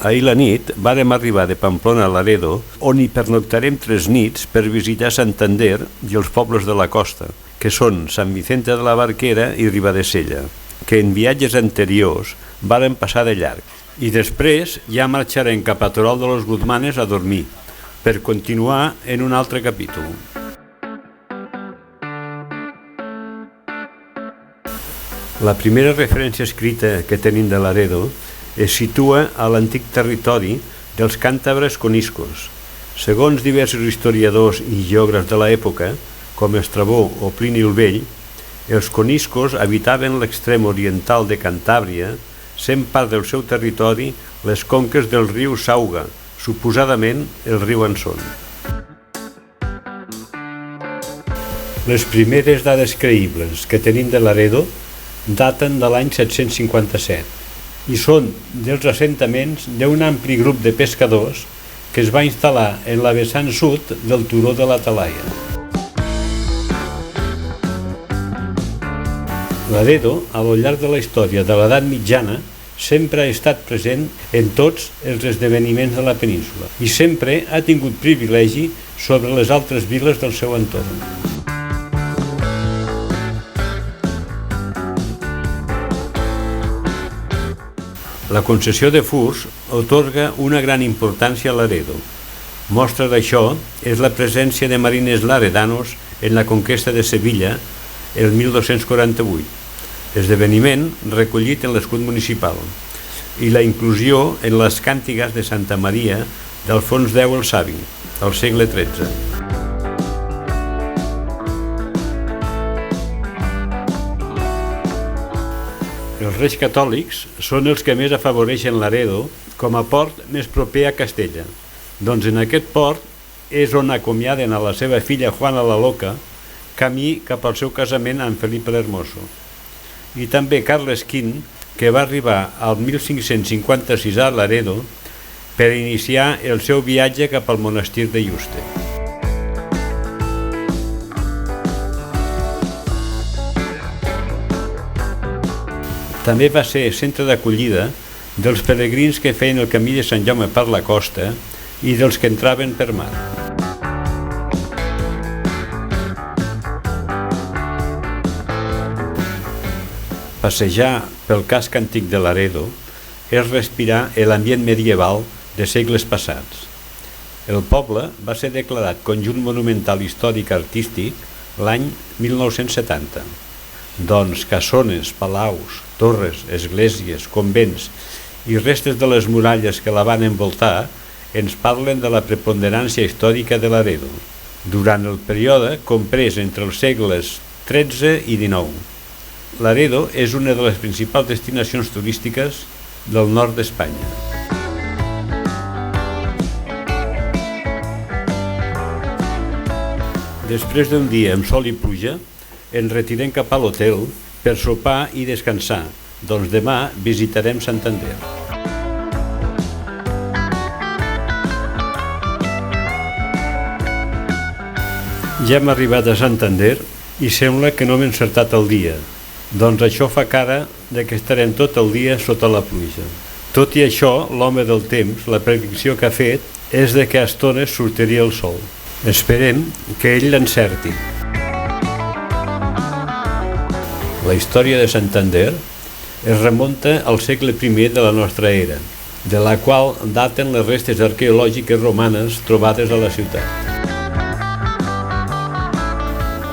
Ahir la nit vàrem arribar de Pamplona a Laredo, on hi pernoctarem 3 nits per visitar Santander i els pobles de la costa, que són Sant Vicente de la Barquera i Ribadesella, que en viatges anteriors vàrem passar de llarg. I després ja marxarem cap a Toral de los Guzmanes a dormir, per continuar en un altre capítol. La primera referència escrita que tenim de Laredo es situa a l'antic territori dels càntabres coniscos. Segons diversos historiadors i geògrafs de l'època, com Estrabó o Plini el Vell, els coniscos habitaven l'extrem oriental de Cantàbria, sent part del seu territori les conques del riu Sauga, suposadament el riu Anson. Les primeres dades creïbles que tenim de Laredo daten de l'any 757 i són dels assentaments d'un ampli grup de pescadors que es va instal·lar en la vessant sud del turó de la Talaia. Laredo, a lo llarg de la història de l'edat mitjana, sempre ha estat present en tots els esdeveniments de la península i sempre ha tingut privilegi sobre les altres viles del seu entorn. La concessió de furs atorga una gran importància a Laredo. Mostra d'això és la presència de marines laredanos en la conquesta de Sevilla el 1248, esdeveniment recollit en l'escut municipal, i la inclusió en les càntigues de Santa Maria d'Alfons X el Savi, al segle XIII. Els Reis Catòlics són els que més afavoreixen Laredo com a port més proper a Castella, doncs en aquest port és on acomiaden a la seva filla Juana la Loca, camí cap al seu casament amb Felip l'Hermoso. I també Carles V, que va arribar al 1556 a Laredo per iniciar el seu viatge cap al monestir de Yuste. També va ser centre d'acollida dels peregrins que feien el camí de Sant Jaume per la costa i dels que entraven per mar. Passejar pel casc antic de Laredo és respirar l'ambient medieval de segles passats. El poble va ser declarat Conjunt Monumental Històric Artístic l'any 1970. Doncs cassones, palaus, torres, esglésies, convents i restes de les muralles que la van envoltar ens parlen de la preponderància històrica de Laredo, durant el període comprès entre els segles XIII i XIX. Laredo és una de les principals destinacions turístiques del nord d'Espanya. Després d'un dia amb sol i pluja, ens retirem cap a l'hotel per sopar i descansar, doncs demà visitarem Santander. Ja hem arribat a Santander i sembla que no hem encertat el dia, doncs això fa cara que estarem tot el dia sota la pluja. Tot i això, l'home del temps, la predicció que ha fet és de que a estones sortiria el sol. Esperem que ell l'encerti. La història de Santander es remunta al segle I de la nostra era, de la qual daten les restes arqueològiques romanes trobades a la ciutat.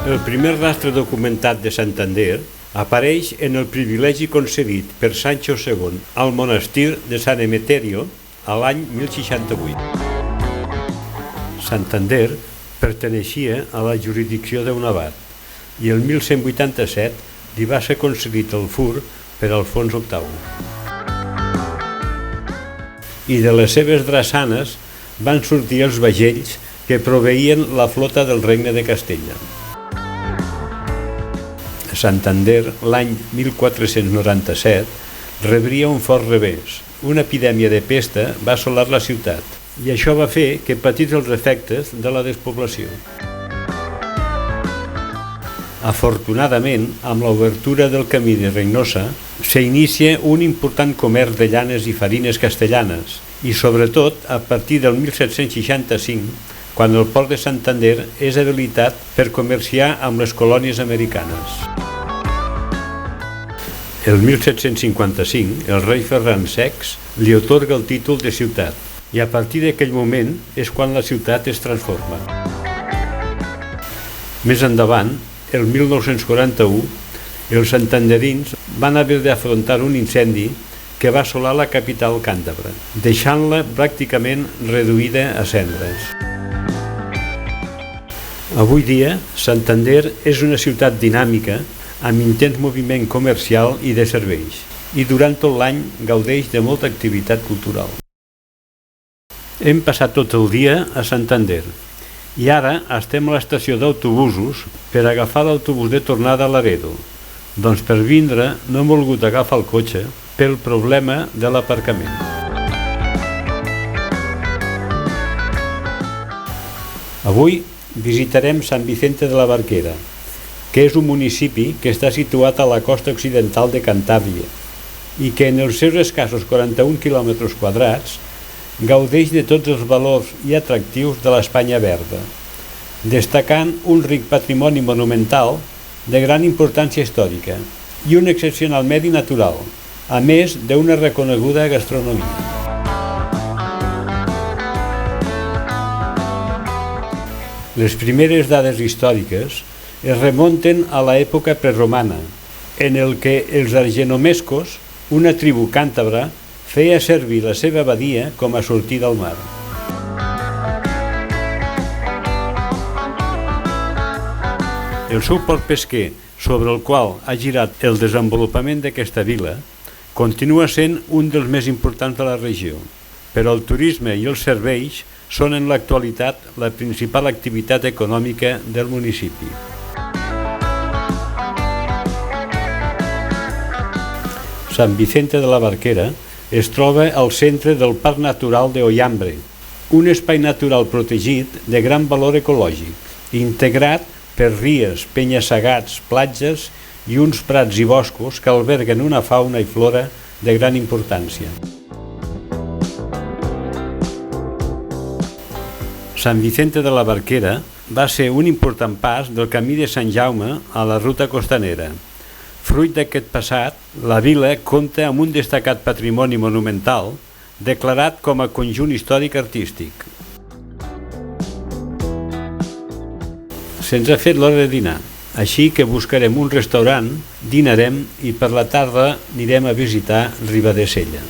El primer rastre documentat de Santander apareix en el privilegi concedit per Sancho II al monestir de San Emeterio a l'any 1068. Santander perteneixia a la jurisdicció d'un abat i el 1187 li va ser concedit el fur per Alfons VIII. I de les seves drassanes van sortir els vaixells que proveïen la flota del Regne de Castella. Santander, l'any 1497, rebria un fort revés. Una epidèmia de pesta va assolar la ciutat i això va fer que patís els efectes de la despoblació. Afortunadament, amb l'obertura del camí de Reynosa, s'inicia un important comerç de llanes i farines castellanes i sobretot a partir del 1765, quan el port de Santander és habilitat per comerciar amb les colònies americanes. El 1755, el rei Ferran VI li atorga el títol de ciutat i a partir d'aquell moment és quan la ciutat es transforma. Més endavant, el 1941, els santanderins van haver d'afrontar un incendi que va assolar la capital càntabra, deixant-la pràcticament reduïda a cendres. Avui dia, Santander és una ciutat dinàmica amb intens moviment comercial i de serveis, i durant tot l'any gaudeix de molta activitat cultural. Hem passat tot el dia a Santander i ara estem a l'estació d'autobusos per agafar l'autobús de tornada a Laredo. Doncs per vindre no hem volgut agafar el cotxe pel problema de l'aparcament. Avui visitarem Sant Vicente de la Barquera, que és un municipi que està situat a la costa occidental de Cantàbria i que en els seus escassos 41 quilòmetres quadrats gaudeix de tots els valors i atractius de l'Espanya verda, destacant un ric patrimoni monumental de gran importància històrica i un excepcional medi natural, a més d'una reconeguda gastronomia. Les primeres dades històriques es remunten a l'època preromana, en el que els argenomescos, una tribu càntabra, feia servir la seva abadia com a sortida al mar. El seu port pesquer, sobre el qual ha girat el desenvolupament d'aquesta vila, continua sent un dels més importants de la regió, però el turisme i els serveis són en l'actualitat la principal activitat econòmica del municipi. Sant Vicente de la Barquera es troba al centre del Parc Natural de Ollambre, un espai natural protegit de gran valor ecològic, integrat per ries, penya-segats, platges i uns prats i boscos que alberguen una fauna i flora de gran importància. Sant Vicente de la Barquera va ser un important pas del Camí de Sant Jaume a la ruta costanera. Fruit d'aquest passat, la vila compta amb un destacat patrimoni monumental declarat com a conjunt històric artístic. Se'ns ha fet l'hora de dinar, així que buscarem un restaurant, dinarem i per la tarda anirem a visitar Ribadesella.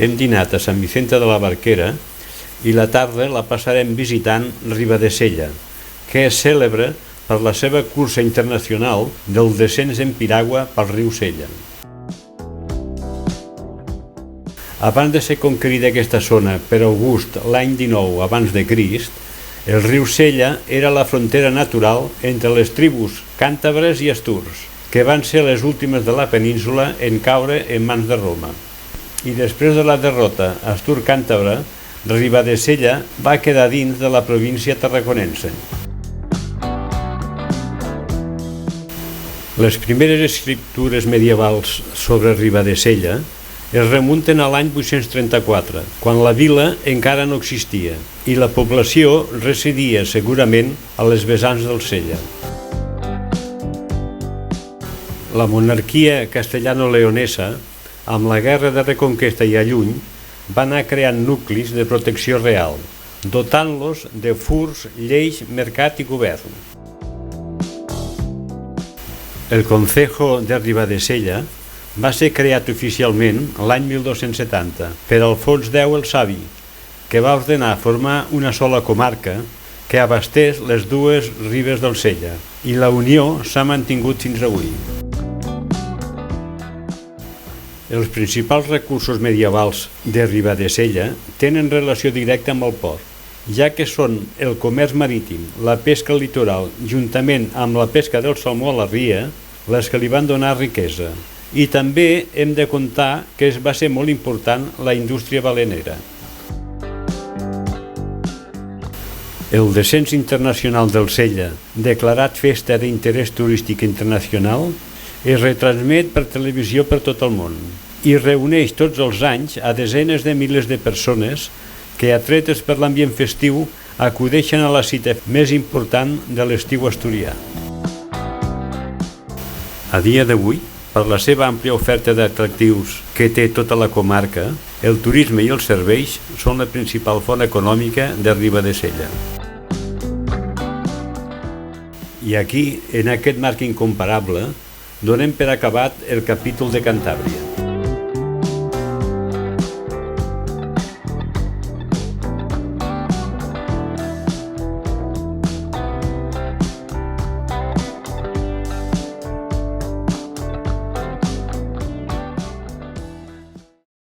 Hem dinat a Sant Vicente de la Barquera i la tarda la passarem visitant Ribadesella, que és cèlebre per la seva cursa internacional del descens en piragua pel riu Sella. Abans de ser conquerida aquesta zona per August l'any 19 abans de Crist, el riu Sella era la frontera natural entre les tribus càntabres i asturs, que van ser les últimes de la península en caure en mans de Roma. I després de la derrota astur-càntabra, Ribadesella va quedar dins de la província tarraconense. Les primeres escriptures medievals sobre Ribadesella es remunten a l'any 834, quan la vila encara no existia i la població residia segurament a les vessants del Sella. La monarquia castellano-leonesa, amb la guerra de reconquesta i alluny, va anar creant nuclis de protecció real, dotant-los de furs, lleis, mercat i govern. El Concejo de Ribadesella va ser creat oficialment l'any 1270 per Alfons X el Savi, que va ordenar formar una sola comarca que abasteix les dues ribes del Sella, i la unió s'ha mantingut fins avui. Els principals recursos medievals de Ribadesella tenen relació directa amb el port, ja que són el comerç marítim, la pesca al litoral, juntament amb la pesca del salmó a la ria, les que li van donar riquesa. I també hem de comptar que va ser molt important la indústria balenera. El descens internacional del Sella, declarat festa d'interès turístic internacional, es retransmet per televisió per tot el món. i reuneix tots els anys a desenes de milers de persones que, atretes per l'ambient festiu, acudeixen a la cita més important de l'estiu asturià. A dia d'avui, per la seva àmplia oferta d'atractius que té tota la comarca, el turisme i els serveis són la principal font econòmica de Ribadesella. I aquí, en aquest marc incomparable, donem per acabat el capítol de Cantàbria.